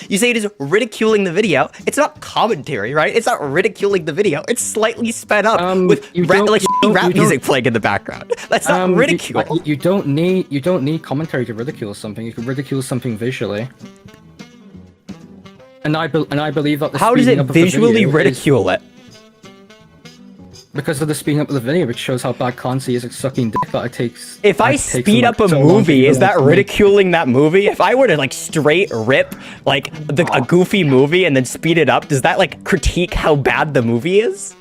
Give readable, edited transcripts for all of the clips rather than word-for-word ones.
You say it is ridiculing the video. It's not commentary, right? It's not ridiculing the video. It's slightly sped up with rap music playing in the background. That's not ridicule. You don't need commentary to ridicule something. You can ridicule something visually. And I believe that the How does it visually ridicule it? Because of the speeding up of the video, which shows how bad Clancy is at sucking dick that it takes. If I speed up a movie, is that ridiculing that movie? If I were to like straight rip like a goofy movie and then speed it up, does that like critique how bad the movie is?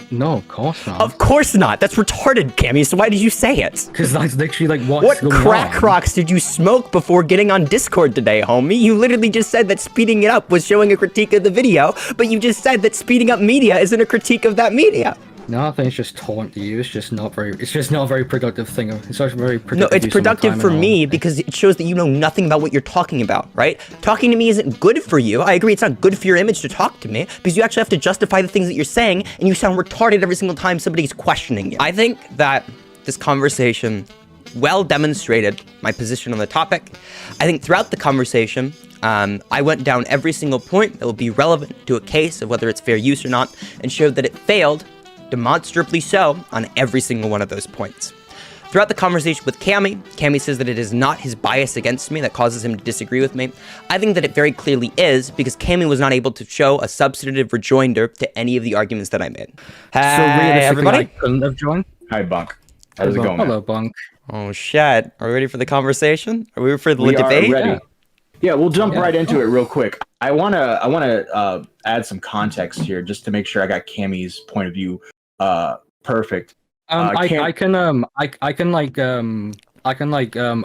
No, of course not. Of course not. That's retarded, Camy. So why did you say it? Because that's literally like what crack rocks did you smoke before getting on Discord today, homie? You literally just said that speeding it up was showing a critique of the video, but you just said that speeding up media isn't a critique of that media. No, I think it's just taunt to you. It's just not a very productive thing. It's not very productive. No, it's productive for me because it shows that you know nothing about what you're talking about, right? Talking to me isn't good for you. I agree it's not good for your image to talk to me because you actually have to justify the things that you're saying and you sound retarded every single time somebody's questioning you. I think that this conversation well demonstrated my position on the topic. I think throughout the conversation, I went down every single point that will be relevant to a case of whether it's fair use or not and showed that it failed demonstrably so on every single one of those points. Throughout the conversation with Camy, Camy says that it is not his bias against me that causes him to disagree with me. I think that it very clearly is because Camy was not able to show a substantive rejoinder to any of the arguments that I made. Hey, everybody. I couldn't have joined. Hi, Bunk. How's it going? Hello, Bunk. Oh, shit. Are we ready for the conversation? Are we ready for the We debate? are ready. Yeah, we'll jump right into it real quick. I wanna add some context here just to make sure I got Camy's point of view perfect. I can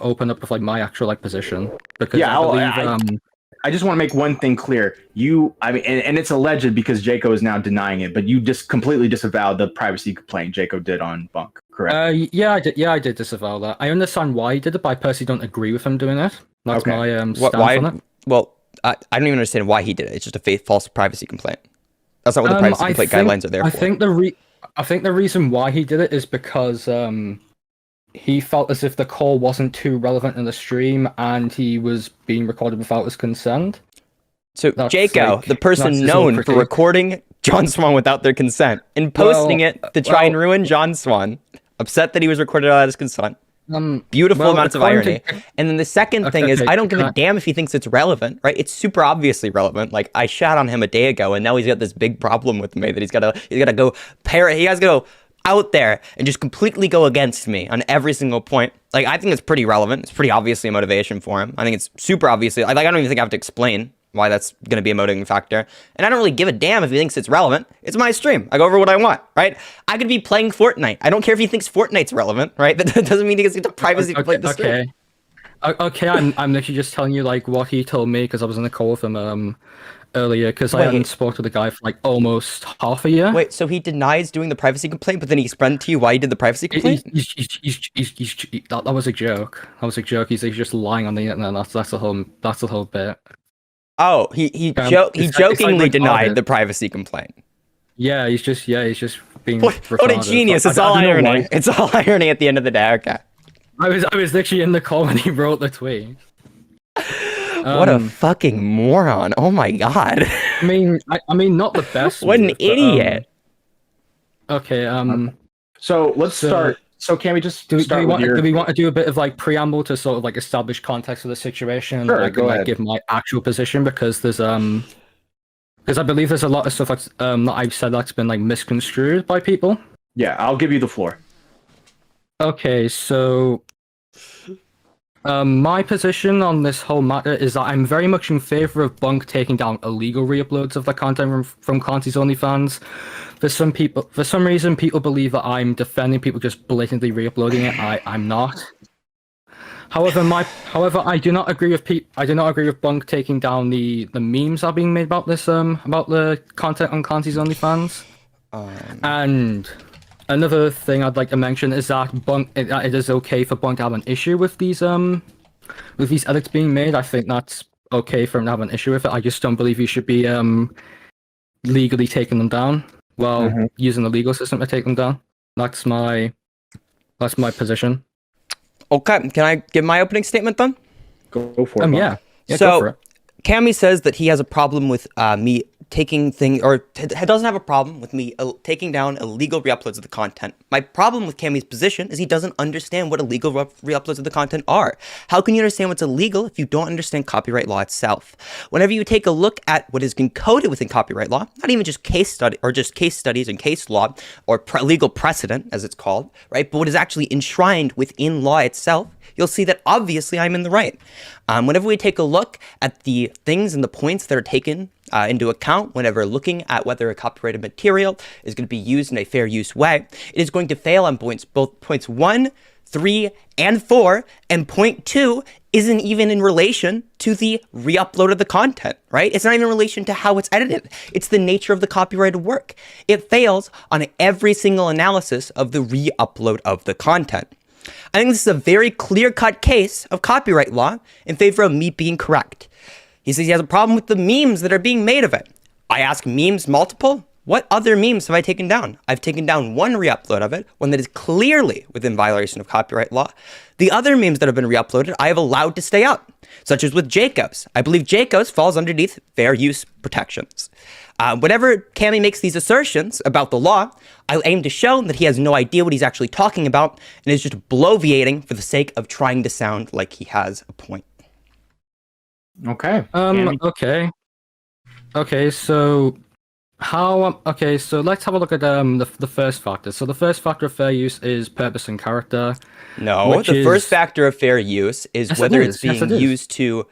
open up with like my actual position because yeah, I I just want to make one thing clear. And it's alleged because Jaco is now denying it, but you just completely disavowed the privacy complaint Jaco did on Bunk, correct? Yeah, I did disavow that. I understand why he did it, but I personally don't agree with him doing it. That's my stance on it. Well, I don't even understand why he did it. It's just a false privacy complaint. That's not what the privacy complaint guidelines are there for. I think the reason why he did it is because he felt as if the call wasn't too relevant in the stream and he was being recorded without his consent. So Jaco, the person known for recording John Swan without their consent and posting it to try and ruin John Swan, upset that he was recorded without his consent. Beautiful amounts of irony. And then the second thing is, I don't give a damn if he thinks it's relevant, right? It's super obviously relevant. Like, I shat on him a day ago, and now he's got this big problem with me that he's gotta go he has to go out there and just completely go against me on every single point. Like, I think it's pretty relevant. It's pretty obviously a motivation for him. I think it's super obviously, I don't even think I have to explain why that's going to be a motivating factor. And I don't really give a damn if he thinks it's relevant. It's my stream. I go over what I want, right? I could be playing Fortnite. I don't care if he thinks Fortnite's relevant, right? That doesn't mean he gets the privacy to play the stream. Okay, I'm literally just telling you like what he told me because I was in a call with him earlier because I hadn't spoken to the guy for like almost half a year. Wait, so he denies doing the privacy complaint, but then he explained to you why he did the privacy complaint? That was a joke. That was a joke. He's just lying on the internet. That's the whole bit. Oh, he jokingly denied the privacy complaint. Yeah, he's just being. What a genius! It's all irony. It's all irony at the end of the day. Okay. I was literally in the call when he wrote the tweet. What a fucking moron! Oh my god. I mean, not the best. What an idiot. Okay. So let's start. So can we just do we want to do a bit of like preamble to sort of like establish context of the situation? Sure, I can like give my actual position because there's because I believe there's a lot of stuff that's that I've said that's been like misconstrued by people. Yeah, I'll give you the floor. Okay, so my position on this whole matter is that I'm very much in favor of Bunk taking down illegal re-uploads of the content from Clancy's OnlyFans. For some reason, people believe that I'm defending people just blatantly re-uploading it. I'm not. However, I do not agree with Bunk taking down the memes that are being made about this about the content on Clancy's OnlyFans. And another thing I'd like to mention is that it is okay for Bunk to have an issue with these edits being made. I think that's okay for him to have an issue with it. I just don't believe he should be legally taking them down. Well, using the legal system to take them down. That's my position. Okay, can I give my opening statement then? Go for it. Yeah. Yeah, go for So, it. Camy says that he has a problem with me taking things, or doesn't have a problem with me taking down illegal re-uploads of the content. My problem with Camy's position is he doesn't understand what illegal re-uploads of the content are. How can you understand what's illegal if you don't understand copyright law itself? Whenever you take a look at what has been coded within copyright law, not even just case studies and case law or legal precedent, as it's called, right? But what is actually enshrined within law itself, you'll see that obviously I'm in the right. Whenever we take a look at the things and the points that are taken into account whenever looking at whether a copyrighted material is going to be used in a fair use way, it is going to fail on both points 1, 3, and 4, and point 2 isn't even in relation to the re-upload of the content, right? It's not even in relation to how it's edited. It's the nature of the copyrighted work. It fails on every single analysis of the re-upload of the content. I think this is a very clear-cut case of copyright law in favor of me being correct. He says he has a problem with the memes that are being made of it. I ask, memes multiple? What other memes have I taken down? I've taken down one re-upload of it, one that is clearly within violation of copyright law. The other memes that have been re-uploaded, I have allowed to stay up, such as with Jacobs. I believe Jacobs falls underneath fair use protections. Whenever Camy makes these assertions about the law, I aim to show that he has no idea what he's actually talking about and is just bloviating for the sake of trying to sound like he has a point. Okay. Okay, so so let's have a look at the first factor. So the first factor of fair use is purpose and character. No, the first factor of fair use is whether it's being used to.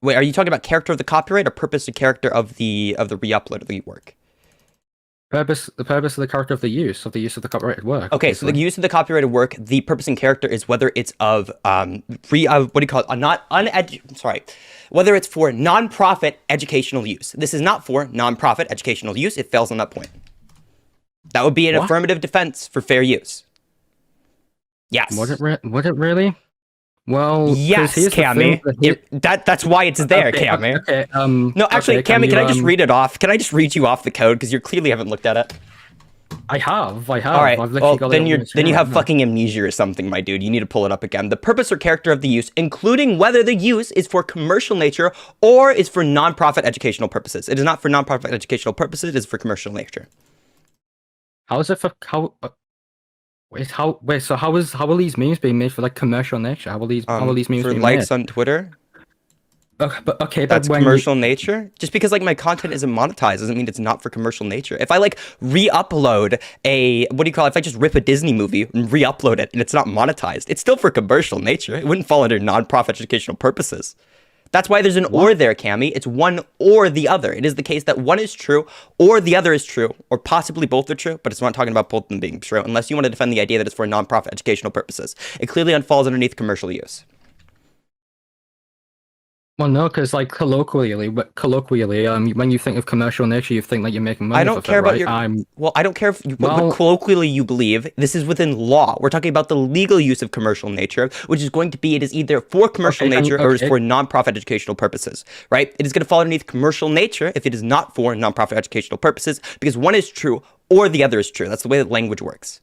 Wait, are you talking about character of the copyright or purpose and character of the re-upload of the work? The purpose of the character of the use of the copyrighted work. Okay, so the use of the copyrighted work, the purpose and character is whether it's of what do you call it? Whether it's for non-profit educational use. This is not for non-profit educational use. It fails on that point. That would be an affirmative defense for fair use. Yes. Would it really? Well, yes, Camy. That's why it's there, Camy. Okay. No, actually, Camy, can I just read it off? Can I just read you off the code because you clearly haven't looked at it? I have. All right. Well, then you have fucking amnesia or something, my dude. You need to pull it up again. The purpose or character of the use, including whether the use is for commercial nature or is for non-profit educational purposes. It is not for non-profit educational purposes. It is for commercial nature. How is it for how? So how are these memes being made for like commercial nature? How are these memes for being likes made? on Twitter? Okay, that's commercial nature. Just because like my content isn't monetized doesn't mean it's not for commercial nature. If I like re-upload if I just rip a Disney movie and re-upload it and it's not monetized, it's still for commercial nature. It wouldn't fall under non-profit educational purposes. That's why there's an or there, Camy. It's one or the other. It is the case that one is true or the other is true, or possibly both are true, but it's not talking about both of them being true, unless you want to defend the idea that it's for non-profit educational purposes. It clearly falls underneath commercial use. Well, no, because like colloquially, when you think of commercial nature, you think that you're making money. I don't care about your. Well, I don't care if what colloquially you believe. This is within law. We're talking about the legal use of commercial nature, which is going to be it is either for commercial nature or is for non-profit educational purposes. Right? It is going to fall underneath commercial nature if it is not for non-profit educational purposes, because one is true or the other is true. That's the way that language works.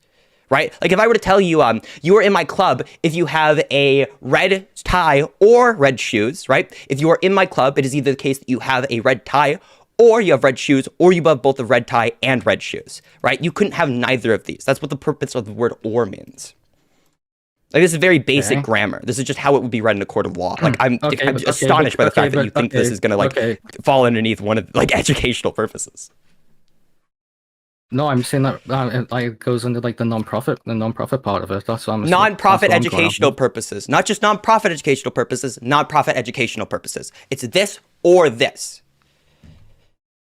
Right? Like if I were to tell you, you are in my club if you have a red tie or red shoes, right? If you are in my club, it is either the case that you have a red tie or you have red shoes or you have both the red tie and red shoes, right? You couldn't have neither of these. That's what the purpose of the word or means. Like this is very basic grammar. This is just how it would be read in a court of law. Like I'm astonished by the fact that you think this is going to fall underneath one of like educational purposes. No, I'm saying that it goes under like the non-profit part of it. That's what I'm saying. Non-profit educational purposes, not just non-profit educational purposes, non-profit educational purposes. It's this or this.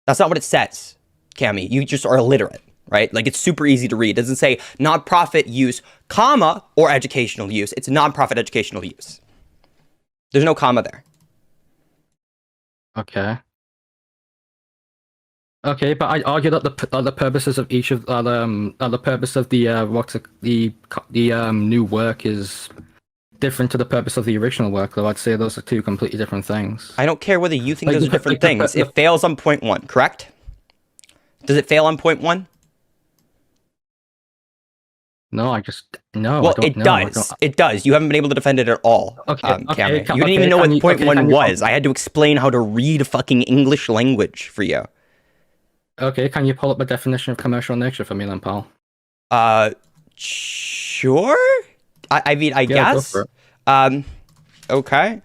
That's not what it says, Camy. You just are illiterate, right? Like it's super easy to read. It doesn't say non-profit use, comma, or educational use. It's non-profit educational use. There's no comma there. Okay, but I argue that the purposes of each of the purpose of the new work is different to the purpose of the original work. Though I'd say those are two completely different things. I don't care whether you think those are different things. It fails on point 1, correct? Does it fail on point 1? No, I no. Well, I don't it know. does. It does. You haven't been able to defend it at all, Camy. You didn't even know what point one was. I had to explain how to read fucking English language for you. Okay, can you pull up a definition of commercial nature for me then, pal? Sure. I mean, I guess. Go for it. Okay.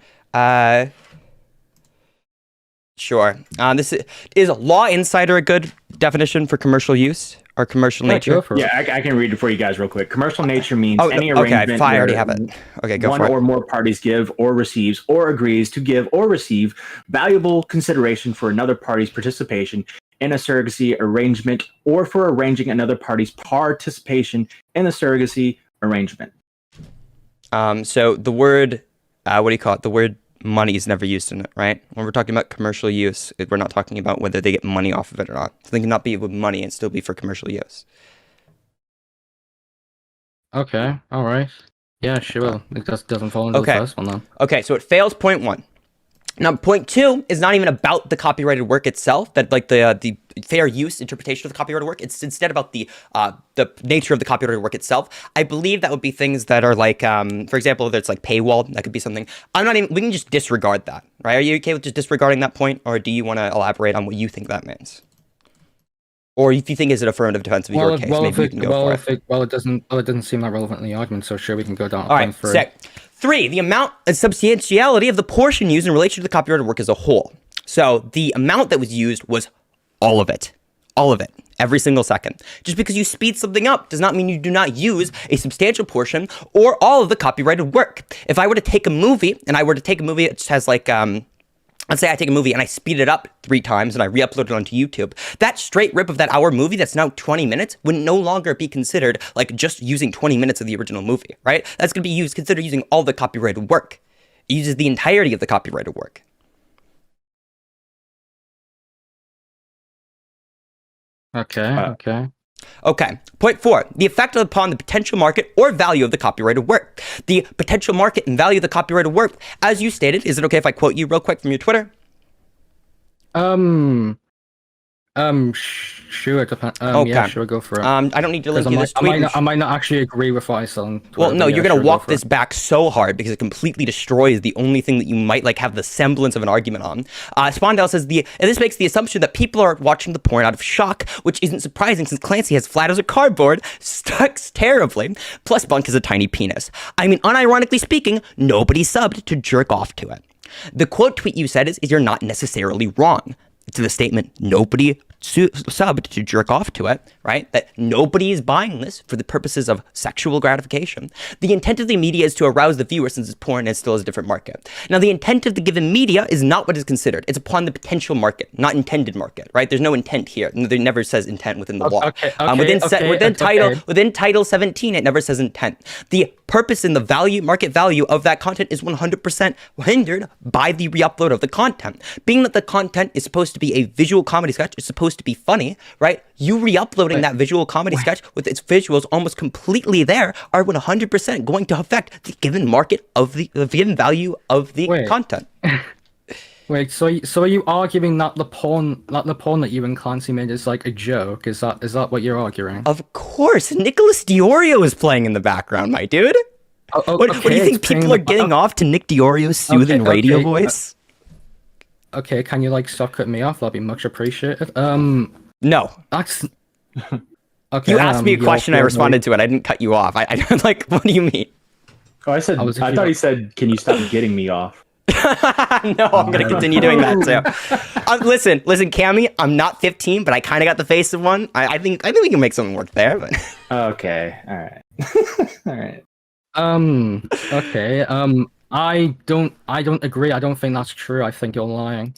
Sure. This is Law Insider a good definition for commercial use or commercial nature? Yeah, I can read it for you guys real quick. Commercial nature means any arrangement okay, I already have it. Okay, go for it. One or more parties give or receives or agrees to give or receive valuable consideration for another party's participation in a surrogacy arrangement or for arranging another party's participation in the surrogacy arrangement. So the word, what do you call it? The word money is never used in it, right? When we're talking about commercial use, we're not talking about whether they get money off of it or not. So they cannot be with money and still be for commercial use. Okay, all right. Yeah, sure. It just doesn't fall into the first one, then. Okay, so it fails point one. Now, point two is not even about the copyrighted work itself, that like the fair use interpretation of the copyrighted work. It's instead about the nature of the copyrighted work itself. I believe that would be things that are like, for example, if it's like paywall, that could be something. We can just disregard that, right? Are you okay with just disregarding that point, or do you want to elaborate on what you think that means? Or if you think it's an affirmative defense of your case, maybe you can go for it. It doesn't seem that relevant in the argument, so sure, we can go down. All right, sick. 3, the amount and substantiality of the portion used in relation to the copyrighted work as a whole. So the amount that was used was all of it, every single second. Just because you speed something up does not mean you do not use a substantial portion or all of the copyrighted work. If I were to take a movie, which has like, let's say I take a movie and I speed it up 3 times and I re-upload it onto YouTube. That straight rip of that hour movie that's now 20 minutes would no longer be considered like just using 20 minutes of the original movie, right? That's going to be considered using all the copyrighted work. It uses the entirety of the copyrighted work. Okay. Okay, point 4, the effect upon the potential market or value of the copyrighted work. The potential market and value of the copyrighted work, as you stated, is it okay if I quote you real quick from your Twitter? Sure, okay. Yeah, sure, go for it. I don't need to link you this tweet. I might not actually agree with what I said on Twitter. Well, no, you're going to walk this back so hard because it completely destroys the only thing that you might like have the semblance of an argument on. Spondale says, and this makes the assumption that people are watching the porn out of shock, which isn't surprising since Clancy has flat as a cardboard, sucks terribly, plus Bunk has a tiny penis. I mean, unironically speaking, nobody subbed to jerk off to it. The quote tweet you said is you're not necessarily wrong. To the statement, nobody subbed to jerk off to it, right? That nobody is buying this for the purposes of sexual gratification. The intent of the media is to arouse the viewer since it's porn and still has a different market. Now, the intent of the given media is not what is considered. It's upon the potential market, not intended market, right? There's no intent here. There never says intent within the law. Within Title 17, it never says intent. The purpose and the market value of that content is 100% hindered by the re-upload of the content. Being that the content is supposed to be a visual comedy sketch, it's supposed to be funny, right? You re-uploading that visual comedy sketch with its visuals almost completely there are 100% going to affect the given market of the given value of the content. Wait, so are you arguing that the porn that you and Clancy made is like a joke? Is that what you're arguing? Of course, Nicholas Diorio is playing in the background, my dude. What do you think people are getting off to Nick Diorio's soothing radio voice? Okay, can you like stop cutting me off? That'd be much appreciated. No. That's okay. You asked me a question, I responded to it. I didn't cut you off. I like, what do you mean? Oh, I thought he said, "Can you stop getting me off?" No, I'm gonna continue doing that too. Listen, Camy, I'm not 15, but I kind of got the face of one. I think we can make something work there. But okay, all right, all right. Okay. I don't agree. I don't think that's true. I think you're lying.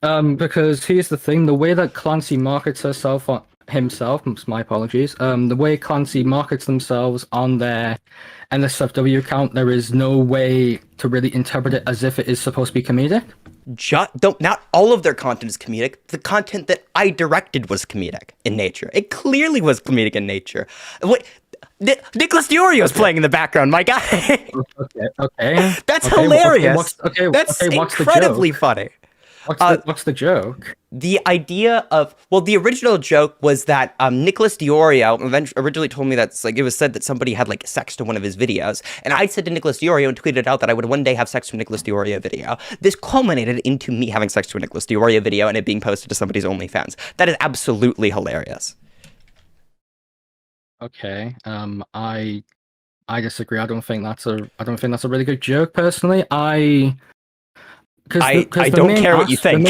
Because here's the thing: the way that Clancy markets himself, my apologies. The way Clancy markets themselves on their NSFW account, there is no way to really interpret it as if it is supposed to be comedic. Not all of their content is comedic. The content that I directed was comedic in nature. It clearly was comedic in nature. What? Nicholas Diorio is playing in the background, my guy. Okay. That's hilarious. That's incredibly funny. What's the joke? The idea of, well, the original joke was that Nicholas Diorio originally told me that it was said that somebody had like sex to one of his videos, and I said to Nicholas Diorio and tweeted out that I would one day have sex to a Nicholas Diorio video. This culminated into me having sex to a Nicholas Diorio video and it being posted to somebody's OnlyFans. That is absolutely hilarious. Okay, I disagree. I don't think that's a really good joke personally. I don't care what you think.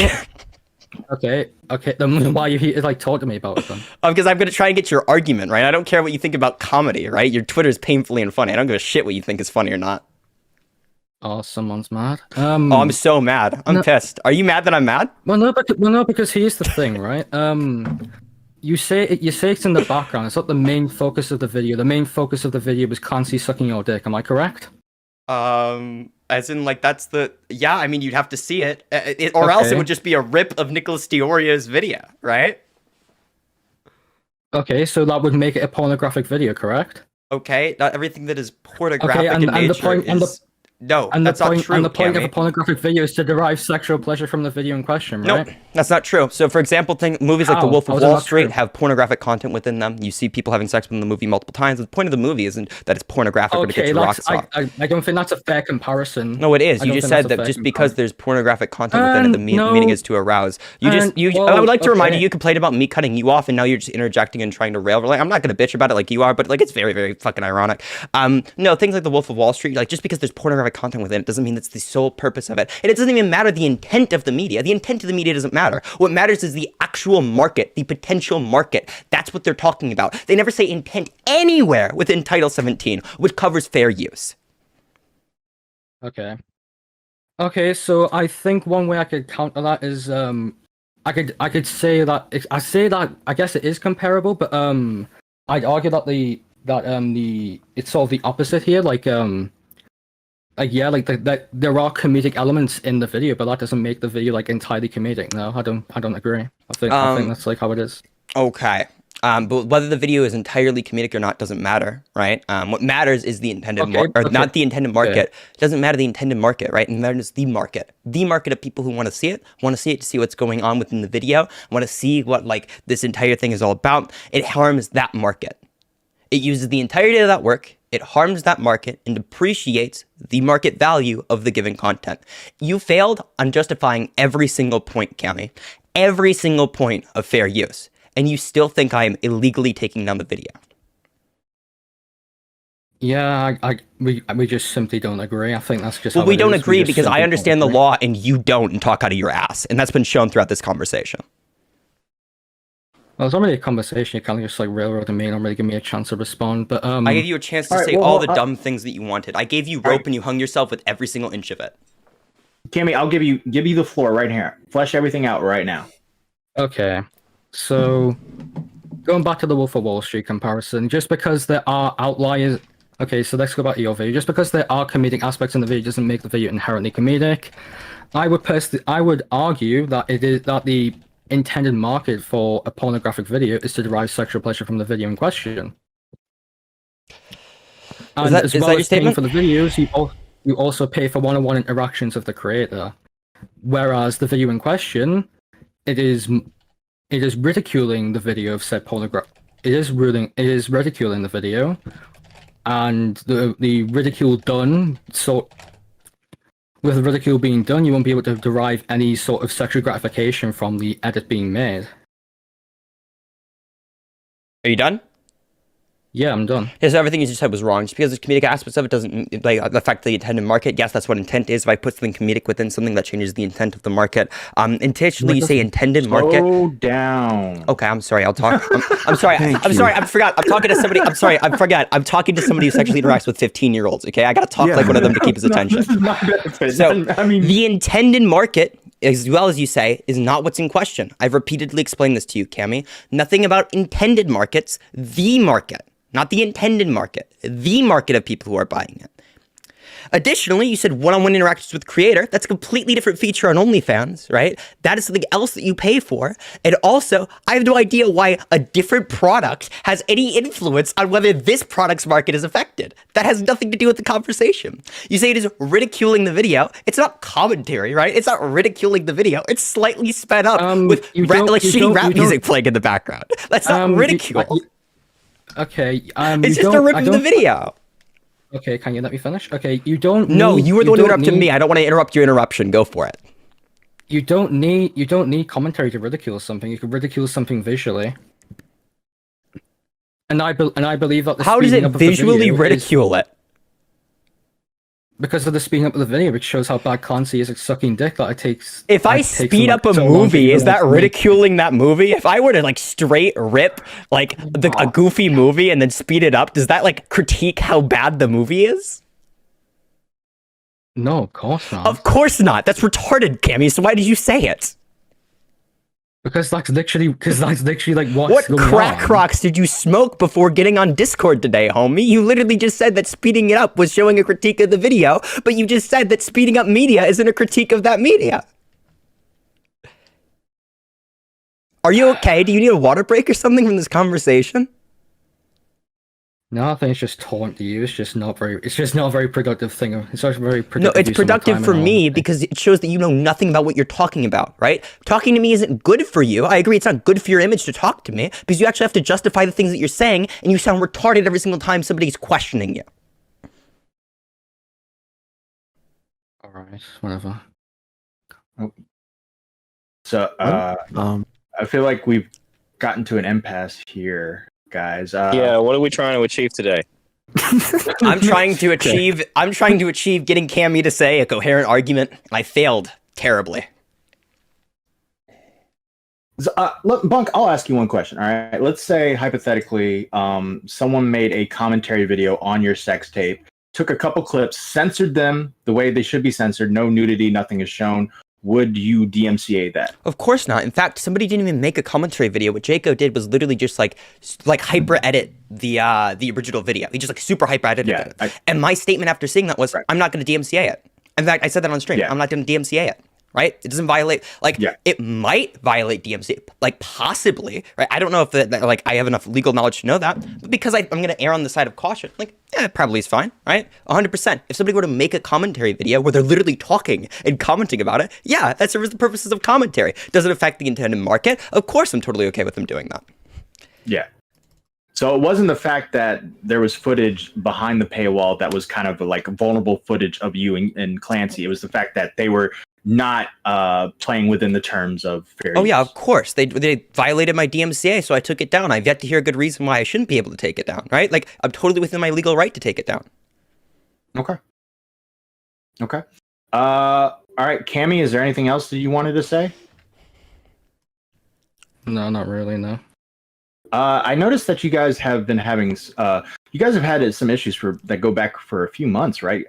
Okay. Then why are you here to talk to me about it then? Because I'm going to try and get your argument, right? I don't care what you think about comedy, right? Your Twitter is painfully unfunny. I don't give a shit what you think is funny or not. Oh, someone's mad. I'm so mad. I'm pissed. Are you mad that I'm mad? Well, no, because here's the thing, right? You say it's in the background. It's not the main focus of the video. The main focus of the video was Clancy sucking your dick. Am I correct? As in, that's yeah, I mean, you'd have to see it, or else it would just be a rip of Nicholas Diorio's video, right? Okay, so that would make it a pornographic video, correct? Okay, not everything that is pornographic in nature is... No, that's not true, And the point of a pornographic video is to derive sexual pleasure from the video in question, right? Nope, that's not true. So, for example, movies like The Wolf of Wall Street have pornographic content within them. You see people having sex within the movie multiple times. The point of the movie isn't that it's pornographic or to get your rocks off. I don't think that's a fair comparison. No, it is. You just said that just because there's pornographic content within it, the meaning is to arouse. I would like to remind you, you complained about me cutting you off, and now you're just interjecting and trying to railroad. I'm not going to bitch about it like you are, but it's very, very fucking ironic. No, things like The Wolf of Wall Street, just because there's pornographic content within it doesn't mean that's the sole purpose of it. And it doesn't even matter the intent of the media. The intent of the media doesn't matter. What matters is the actual market, the potential market. That's what they're talking about. They never say intent anywhere within Title 17, which covers fair use. Okay. Okay, so I think one way I could counter that is I could say that I guess it is comparable, but I'd argue that it's sort of the opposite here. There are comedic elements in the video, but that doesn't make the video entirely comedic. No, I don't agree. I think that's how it is. Okay. But whether the video is entirely comedic or not doesn't matter, right? What matters is the intended not the intended market. It doesn't matter the intended market, right? And matters the market. The market of people who want to see it to see what's going on within the video, want to see what this entire thing is all about. It harms that market. It uses the entirety of that work. It harms that market and depreciates the market value of the given content. You failed on justifying every single point, Camy. Every single point of fair use. And you still think I am illegally taking down the video. Yeah, we just simply don't agree. I think that's just we don't agree because I understand the law and you don't and talk out of your ass. And that's been shown throughout this conversation. Well, it's not really a conversation. You kind of just railroading me and not really give me a chance to respond. But I gave you a chance to say all the dumb things that you wanted. I gave you rope and you hung yourself with every single inch of it. Camy, I'll give you the floor right here. Flesh everything out right now. Okay, so going back to the Wolf of Wall Street comparison, just because there are outliers. Okay, so let's go back to your video. Just because there are comedic aspects in the video doesn't make the video inherently comedic. I would argue that the intended market for a pornographic video is to derive sexual pleasure from the video in question. And as well as paying for the videos, you also pay for one-on-one interactions with the creator. Whereas the video in question, it is ridiculing the video of said pornography. It is ridiculing the video, and the ridicule done. So, with the ridicule being done, you won't be able to derive any sort of sexual gratification from the edit being made. Are you done? Yeah, I'm done. Yeah, so everything you just said was wrong. Just because there's comedic aspects of it doesn't affect the intended market. Yes, that's what intent is. If I put something comedic within something, that changes the intent of the market. Intentionally, you say intended market. Slow down. Okay, I'm sorry. I'll talk. I'm sorry. I'm sorry. I forgot. I'm talking to somebody. I'm sorry. I forgot. I'm talking to somebody who sexually interacts with 15-year-olds. Okay, I gotta talk like one of them to keep his attention. This is my benefit. So, I mean, the intended market, as well as you say, is not what's in question. I've repeatedly explained this to you, Camy. Nothing about intended markets. The market. Not the intended market, the market of people who are buying it. Additionally, you said one-on-one interactions with creator. That's a completely different feature on OnlyFans, right? That is something else that you pay for. And also, I have no idea why a different product has any influence on whether this product's market is affected. That has nothing to do with the conversation. You say it is ridiculing the video. It's not commentary, right? It's not ridiculing the video. It's slightly sped up with shitty rap music playing in the background. That's not ridicule. Okay. It's just a rip of the video. Okay, can you let me finish? Okay, you don't. No, you were the one who interrupted me. I don't want to interrupt your interruption. Go for it. You don't need commentary to ridicule something. You can ridicule something visually. And I believe that. How does it visually ridicule it? Because of the speeding up of the video, which shows how bad Clancy is at sucking dick. That it takes. If I speed up a movie, is that ridiculing that movie? If I were to like straight rip like a goofy movie and then speed it up, does that like critique how bad the movie is? No, of course not. Of course not. That's retarded, Camy. So why did you say it? Because that's literally like what crack rocks did you smoke before getting on Discord today, homie? You literally just said that speeding it up was showing a critique of the video, but you just said that speeding up media isn't a critique of that media. Are you okay? Do you need a water break or something from this conversation? No, I think it's just taunt to you. It's just not a very productive thing. It's not very productive. No, it's productive for me because it shows that you know nothing about what you're talking about, right? Talking to me isn't good for you. I agree it's not good for your image to talk to me because you actually have to justify the things that you're saying and you sound retarded every single time somebody's questioning you. Alright, whatever. So, I feel like we've gotten to an impasse here. Guys, yeah, what are we trying to achieve today? I'm trying to achieve getting Camy to say a coherent argument, and I failed terribly. Look, Bunk, I'll ask you one question. All right, let's say hypothetically, someone made a commentary video on your sex tape, took a couple clips, censored them the way they should be censored, no nudity, nothing is shown. Would you DMCA that? Of course not. In fact, somebody didn't even make a commentary video. What Jaco did was literally just like hyper edit the original video. He just like super hyper edited it. And my statement after seeing that was, I'm not going to DMCA it. In fact, I said that on stream. I'm not going to DMCA it. Right? It doesn't violate, it might violate DMCA, like possibly, right? I don't know if I have enough legal knowledge to know that, but because I'm going to err on the side of caution, it probably is fine, right? 100%. If somebody were to make a commentary video where they're literally talking and commenting about it, yeah, that serves the purposes of commentary. Does it affect the intended market? Of course, I'm totally okay with them doing that. Yeah. So it wasn't the fact that there was footage behind the paywall that was kind of like vulnerable footage of you and Clancy. It was the fact that they were not playing within the terms of fair use. Yeah, of course. They violated my DMCA, so I took it down. I've yet to hear a good reason why I shouldn't be able to take it down, right? Like, I'm totally within my legal right to take it down. Okay. All right, Camy, is there anything else that you wanted to say? No, not really, no. I noticed that you guys have been having you guys have had some issues that go back for a few months, right?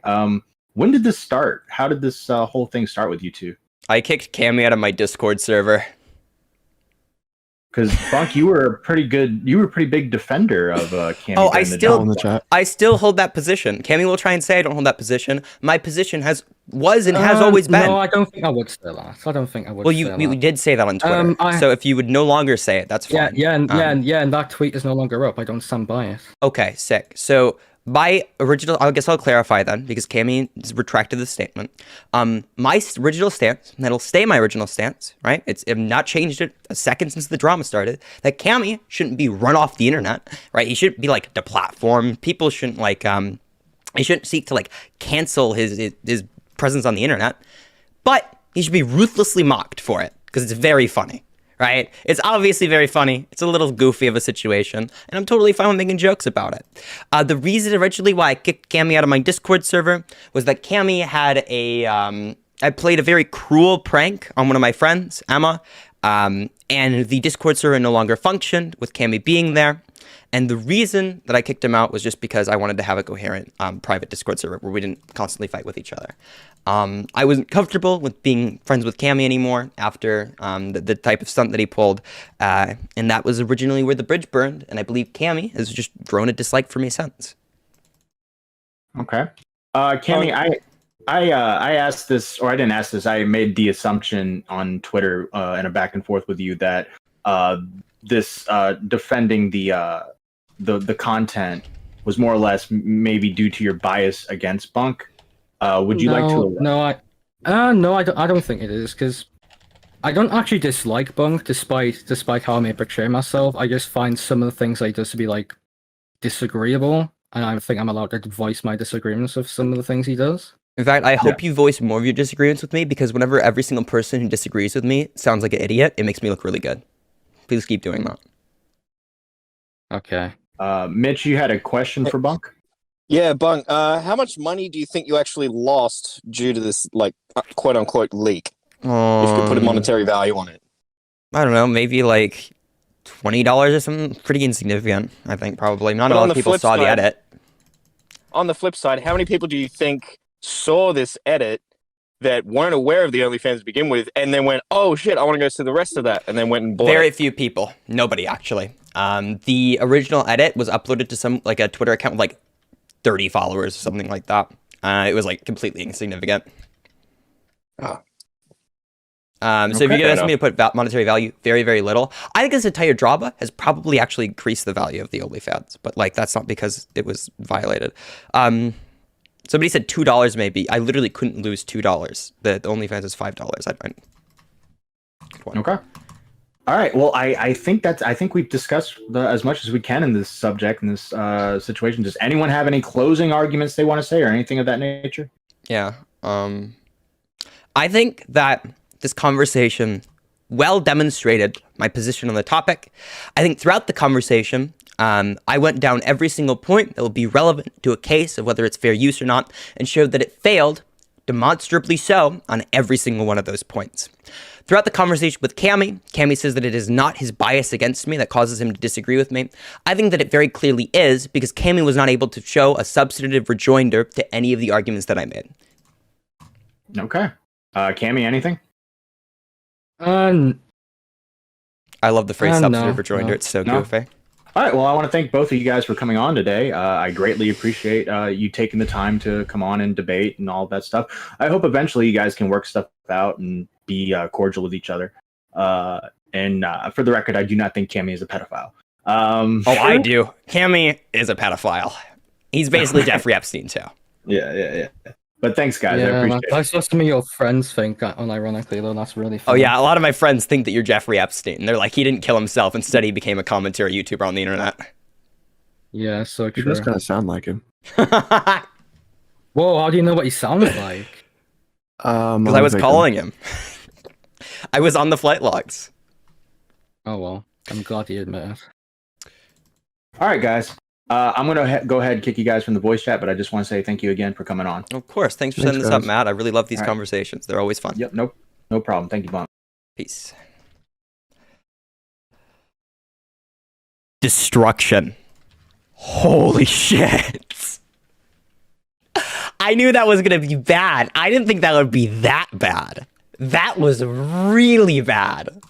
When did this start? How did this whole thing start with you two? I kicked Camy out of my Discord server. Because Bunk, you were a pretty big defender of Camy. Oh, I still hold that position. Camy will try and say I don't hold that position. My position has always been. No, I don't think I would say that. I don't think I would. Well, you did say that on Twitter. So if you would no longer say it, that's fine. And that tweet is no longer up. I don't stand by it. Okay, sick. So my original, I guess I'll clarify then, because Camy retracted the statement. My original stance, and it'll stay my original stance, right? I've not changed it a second since the drama started, that Camy shouldn't be run off the internet, right? He shouldn't be like deplatformed. People shouldn't he shouldn't seek to cancel his presence on the internet, but he should be ruthlessly mocked for it, because it's very funny. Right? It's obviously very funny. It's a little goofy of a situation, and I'm totally fine with making jokes about it. The reason originally why I kicked Camy out of my Discord server was that Camy had I played a very cruel prank on one of my friends, Emma, and the Discord server no longer functioned with Camy being there. And the reason that I kicked him out was just because I wanted to have a coherent private Discord server where we didn't constantly fight with each other. I wasn't comfortable with being friends with Camy anymore after the type of stunt that he pulled. And that was originally where the bridge burned. And I believe Camy has just grown a dislike for me since. Okay. Camy, I asked this, or I didn't ask this. I made the assumption on Twitter in a back and forth with you that this defending the content was more or less maybe due to your bias against Bunk. Would you like to? No, I don't think it is, because I don't actually dislike Bunk, despite how I may portray myself. I just find some of the things that he does to be like disagreeable, and I think I'm allowed to voice my disagreements with some of the things he does. In fact, I hope you voice more of your disagreements with me, because whenever every single person who disagrees with me sounds like an idiot, it makes me look really good. Please keep doing that. Okay. Mitch, you had a question for Bunk? Yeah, Bunk. How much money do you think you actually lost due to this, like, quote unquote leak? If you could put a monetary value on it. I don't know, maybe like $20 or something. Pretty insignificant, I think, probably. Not a lot of people saw the edit. On the flip side, how many people do you think saw this edit that weren't aware of the OnlyFans to begin with, and then went, "Oh shit, I want to go see the rest of that," and then went and bought Very it? few people. Nobody, actually. The original edit was uploaded to some, like, a Twitter account with like 30 followers or something like that. It was like completely insignificant. Oh. So if you ask me to put monetary value, very, very little. I think this entire drama has probably actually increased the value of the OnlyFans, but like that's not because it was violated. Somebody said $2 maybe. I literally couldn't lose $2. The OnlyFans is $5. Okay. All right. Well, I think we've discussed as much as we can in this subject, in this situation. Does anyone have any closing arguments they want to say or anything of that nature? Yeah. I think that this conversation well demonstrated my position on the topic. I think throughout the conversation, I went down every single point that will be relevant to a case of whether it's fair use or not, and showed that it failed, demonstrably so, on every single one of those points. Throughout the conversation with Camy, Camy says that it is not his bias against me that causes him to disagree with me. I think that it very clearly is, because Camy was not able to show a substantive rejoinder to any of the arguments that I made. Okay. Camy, anything? I love the phrase substantive rejoinder. It's so goofy. All right. Well, I want to thank both of you guys for coming on today. I greatly appreciate you taking the time to come on and debate and all that stuff. I hope eventually you guys can work stuff out and be cordial with each other. And for the record, I do not think Camy is a pedophile. I do. Camy is a pedophile. He's basically Jeffrey Epstein too. Yeah. But thanks, guys. I appreciate it. That's what some of your friends think, unironically, though. That's really funny. Oh, yeah. A lot of my friends think that you're Jeffrey Epstein. They're like, he didn't kill himself. Instead, he became a commentary YouTuber on the internet. Yeah, so true. He does kind of sound like him. Whoa, how do you know what he sounds like? Because I was calling him. I was on the flight logs. Oh, well. I'm glad you admit it. All right, guys. I'm going to go ahead and kick you guys from the voice chat, but I just want to say thank you again for coming on. Of course. Thanks for setting this up, Matt. I really love these conversations. They're always fun. Yep. No problem. Thank you, Bunk. Peace. Destruction. Holy shit. I knew that was going to be bad. I didn't think that would be that bad. That was really bad.